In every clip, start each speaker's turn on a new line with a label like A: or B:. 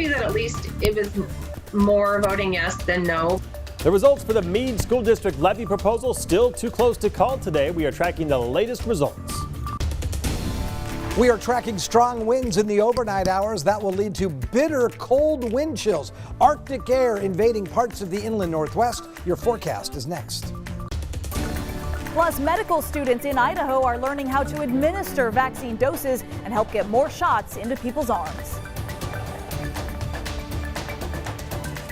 A: happy that at least it was more voting yes than no.
B: The results for the Meade School District levy proposal still too close to call today. We are tracking the latest results.
C: We are tracking strong winds in the overnight hours that will lead to bitter cold wind chills. Arctic air invading parts of the inland Northwest. Your forecast is next.
D: Plus, medical students in Idaho are learning how to administer vaccine doses and help get more shots into people's arms.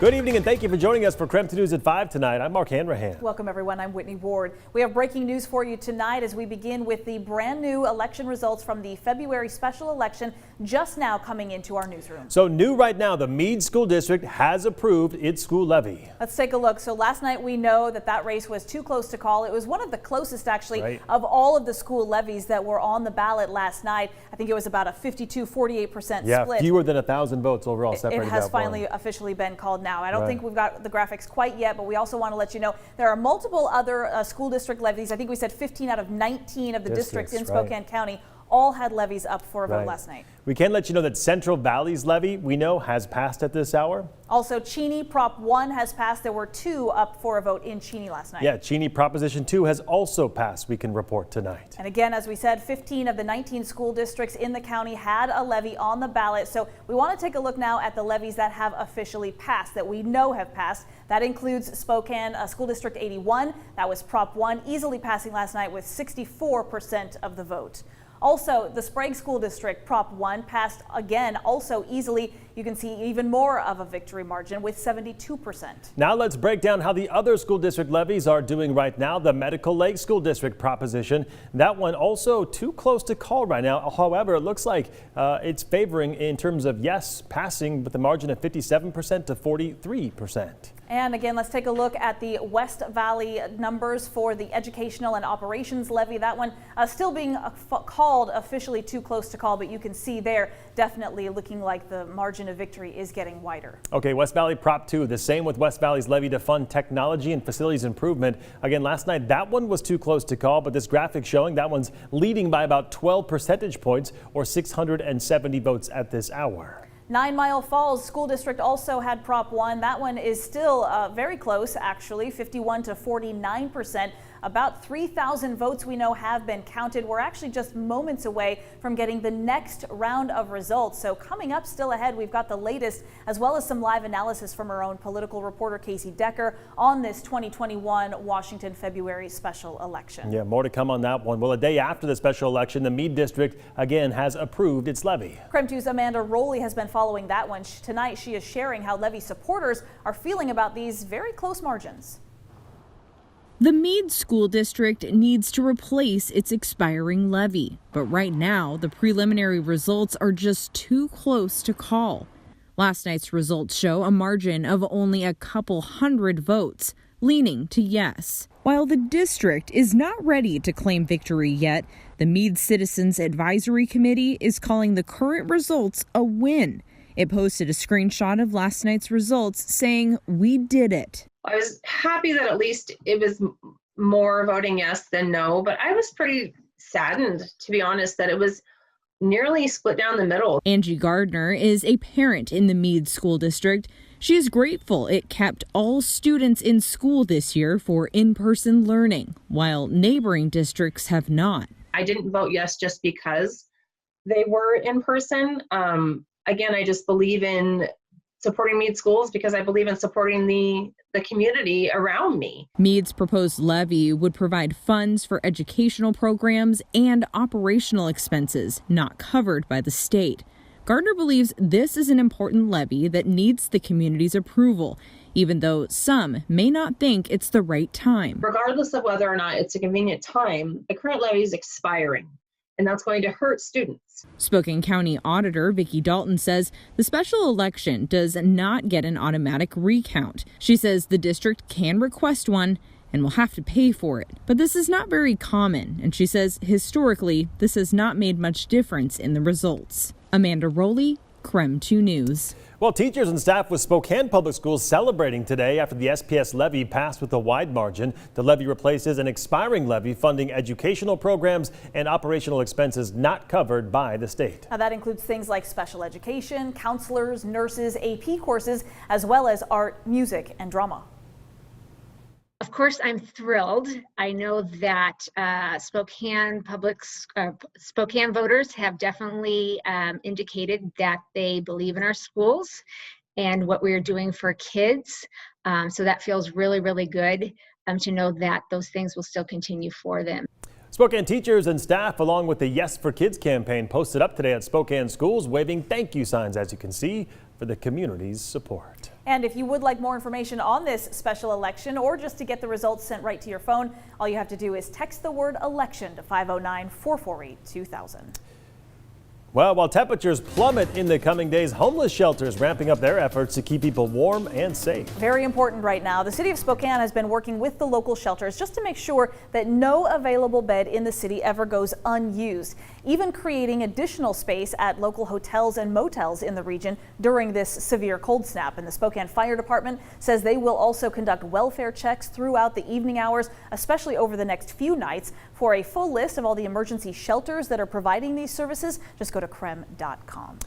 B: Good evening and thank you for joining us for KREM 2 News at 5 tonight. I'm Mark Hanrahan.
D: Welcome everyone. I'm Whitney Ward. We have breaking news for you tonight as we begin with the brand new election results from the February special election just now coming into our newsroom.
B: So new right now, the Meade School District has approved its school levy.
D: Let's take a look. So last night we know that race was too close to call. It was one of the closest actually of all of the school levies that were on the ballot last night. I think it was about a 52-48% split.
B: Yeah, fewer than 1,000 votes overall separated.
D: It has finally officially been called now. I don't think we've got the graphics quite yet, but we also want to let you know there are multiple other school district levies. I think we said 15 out of 19 of the districts in Spokane County all had levies up for a vote last night. We
B: can let you know that Central Valley's levy, we know, has passed at this hour.
D: Also, Cheney Prop 1 has passed. There were 2 up for a vote in Cheney last night.
B: Yeah, Cheney Proposition 2 has also passed, we can report tonight.
D: And again, as we said, 15 of the 19 school districts in the county had a levy on the ballot. So we want to take a look now at the levies that have officially passed, that we know have passed. That includes Spokane School District 81. That was Prop 1, easily passing last night with 64% of the vote. Also, the Sprague School District Prop 1 passed again, also easily. You can see even more of a victory margin with 72%.
B: Now let's break down how the other school district levies are doing right now. The Medical Lake School District proposition, that one also too close to call right now. However, it looks like it's favoring in terms of yes passing with a margin of 57% to 43%.
D: And again, let's take a look at the West Valley numbers for the educational and operations levy. That one still being called officially too close to call, but you can see there definitely looking like the margin of victory is getting wider.
B: Okay, West Valley Prop 2, the same with West Valley's levy to fund technology and facilities improvement. Again, last night that one was too close to call, but this graphic showing that one's leading by about 12 percentage points or 670 votes at this hour.
D: 9 Mile Falls School District also had Prop 1. That one is still very close, actually, 51 to 49%. About 3,000 votes we know have been counted. We're actually just moments away from getting the next round of results. So coming up still ahead, we've got the latest as well as some live analysis from our own political reporter Casey Decker on this 2021 Washington February special election.
B: Yeah, more to come on that one. Well, a day after the special election, the Meade District again has approved its levy.
D: KREM 2's Amanda Rowley has been following that one. Tonight she is sharing how levy supporters are feeling about these very close margins.
E: The Meade School District needs to replace its expiring levy, but right now the preliminary results are just too close to call. Last night's results show a margin of only a couple hundred votes, leaning to yes. While the district is not ready to claim victory yet, the Meade Citizens Advisory Committee is calling the current results a win. It posted a screenshot of last night's results saying, "We did it."
A: I was happy that at least it was more voting yes than no, but I was pretty saddened, to be honest, that it was nearly split down the middle.
E: Angie Gardner is a parent in the Meade School District. She is grateful it kept all students in school this year for in-person learning, while neighboring districts have not.
A: I didn't vote yes just because they were in person. Again, I just believe in supporting Meade schools because I believe in supporting the community around me.
E: Meade's proposed levy would provide funds for educational programs and operational expenses not covered by the state. Gardner believes this is an important levy that needs the community's approval, even though some may not think it's the right time.
A: Regardless of whether or not it's a convenient time, the current levy is expiring, and that's going to hurt students.
E: Spokane County Auditor Vicki Dalton says the special election does not get an automatic recount. She says the district can request one and will have to pay for it. But this is not very common, and she says historically this has not made much difference in the results. Amanda Rowley, KREM 2 News.
B: Well, teachers and staff with Spokane Public Schools celebrating today after the SPS levy passed with a wide margin. The levy replaces an expiring levy funding educational programs and operational expenses not covered by the state.
D: Now, that includes things like special education, counselors, nurses, AP courses, as well as art, music, and drama.
F: Of course, I'm thrilled. I know that Spokane voters have definitely indicated that they believe in our schools and what we are doing for kids. So that feels really, really good to know that those things will still continue for them.
B: Spokane teachers and staff, along with the Yes for Kids campaign, posted up today at Spokane schools, waving thank you signs, as you can see, for the community's support.
D: And if you would like more information on this special election or just to get the results sent right to your phone, all you have to do is text the word election to 509-448-2000.
B: Well, while temperatures plummet in the coming days, homeless shelters ramping up their efforts to keep people warm and safe.
D: Very important right now. The city of Spokane has been working with the local shelters just to make sure that no available bed in the city ever goes unused, even creating additional space at local hotels and motels in the region during this severe cold snap. And the Spokane Fire Department says they will also conduct welfare checks throughout the evening hours, especially over the next few nights. For a full list of all the emergency shelters that are providing these services, just go to krem.com.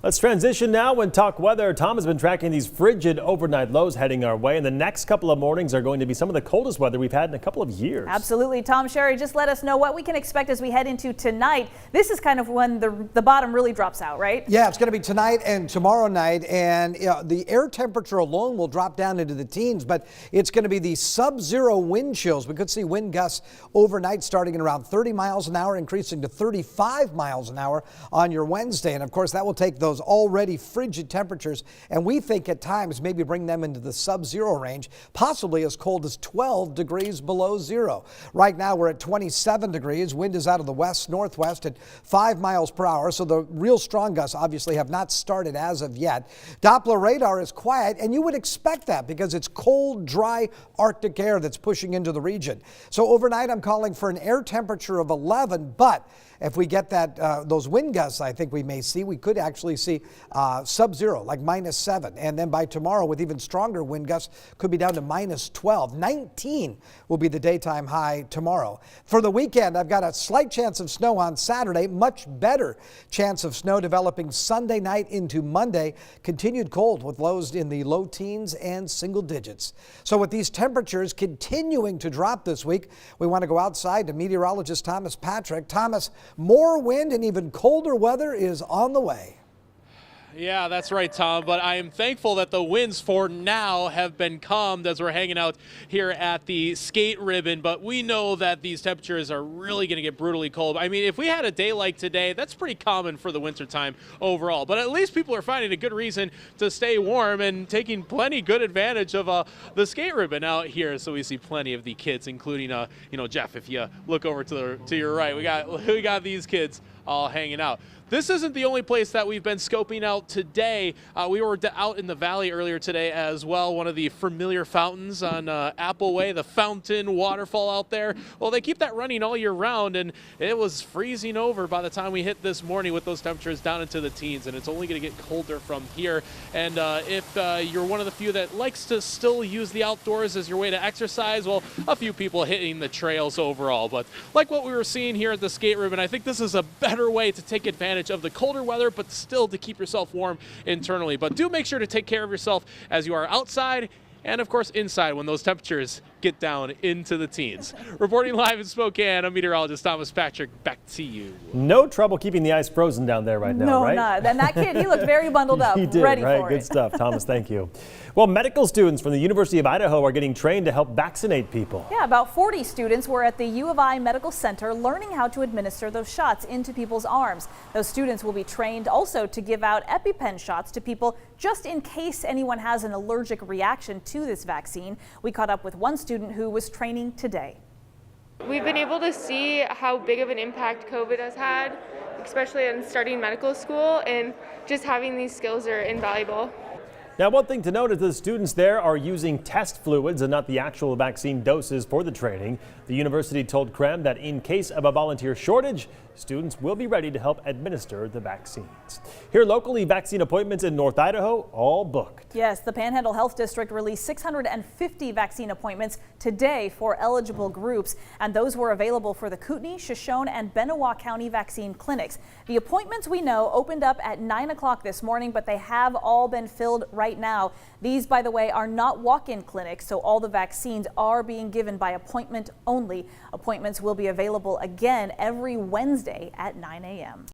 B: Let's transition now and talk weather. Tom has been tracking these frigid overnight lows heading our way, and the next couple of mornings are going to be some of the coldest weather we've had in a couple of years.
D: Absolutely. Tom, Sherry, just let us know what we can expect as we head into tonight. This is kind of when the bottom really drops out, right?
C: Yeah, it's going to be tonight and tomorrow night, and the air temperature alone will drop down into the teens, but it's going to be the sub-zero wind chills. We could see wind gusts overnight starting at around 30 miles an hour, increasing to 35 miles an hour on your Wednesday. And of course, that will take those already frigid temperatures, and we think at times maybe bring them into the sub-zero range, possibly as cold as 12 degrees below zero. Right now we're at 27 degrees. Wind is out of the west-northwest at 5 miles per hour, so the real strong gusts obviously have not started as of yet. Doppler radar is quiet, and you would expect that because it's cold, dry Arctic air that's pushing into the region. So overnight I'm calling for an air temperature of 11, but if we get that those wind gusts, I think we could actually see sub-zero, like -7. And then by tomorrow, with even stronger wind gusts, could be down to -12. 19 will be the daytime high tomorrow. For the weekend, I've got a slight chance of snow on Saturday, much better chance of snow developing Sunday night into Monday. Continued cold with lows in the low teens and single digits. So with these temperatures continuing to drop this week, we want to go outside to meteorologist Thomas Patrick. Thomas, more wind and even colder weather is on the way.
G: Yeah, that's right, Tom, but I am thankful that the winds for now have been calmed as we're hanging out here at the skate ribbon, but we know that these temperatures are really going to get brutally cold. I mean, if we had a day like today, that's pretty common for the wintertime overall, but at least people are finding a good reason to stay warm and taking plenty good advantage of the skate ribbon out here. So we see plenty of the kids, including, Jeff, if you look over to your right, we got these kids all hanging out. This isn't the only place that we've been scoping out today. We were out in the valley earlier today as well. One of the familiar fountains on Appleway, the fountain waterfall out there. Well, they keep that running all year round, and it was freezing over by the time we hit this morning with those temperatures down into the teens, and it's only going to get colder from here. And if you're one of the few that likes to still use the outdoors as your way to exercise, well, a few people hitting the trails overall. But like what we were seeing here at the skate ribbon, I think this is a better way to take advantage of the colder weather, but still to keep yourself warm internally. But do make sure to take care of yourself as you are outside and, of course, inside when those temperatures get down into the teens. Reporting live in Spokane, I'm meteorologist Thomas Patrick. Back to you.
B: No trouble keeping the ice frozen down there right now, right?
D: No, not. And that kid, he looked very bundled up,
B: He did,
D: ready
B: right?
D: for
B: Good
D: it.
B: stuff, Thomas. Thank you. Well, medical students from the University of Idaho are getting trained to help vaccinate people.
D: Yeah, about 40 students were at the U of I Medical Center learning how to administer those shots into people's arms. Those students will be trained also to give out EpiPen shots to people just in case anyone has an allergic reaction to this vaccine. We caught up with one student who was training today.
H: We've been able to see how big of an impact COVID has had, especially in starting medical school, and just having these skills are invaluable.
B: Now, one thing to note is the students there are using test fluids and not the actual vaccine doses for the training. The university told KREM that in case of a volunteer shortage, students will be ready to help administer the vaccines. Here locally, vaccine appointments in North Idaho all booked.
D: Yes, the Panhandle Health District released 650 vaccine appointments today for eligible groups, and those were available for the Kootenai, Shoshone, and Benewah County vaccine clinics. The appointments we know opened up at 9 o'clock this morning, but they have all been filled right now. These, by the way, are not walk-in clinics, so all the vaccines are being given by appointment only. Appointments will be available again every Wednesday at 9 a.m.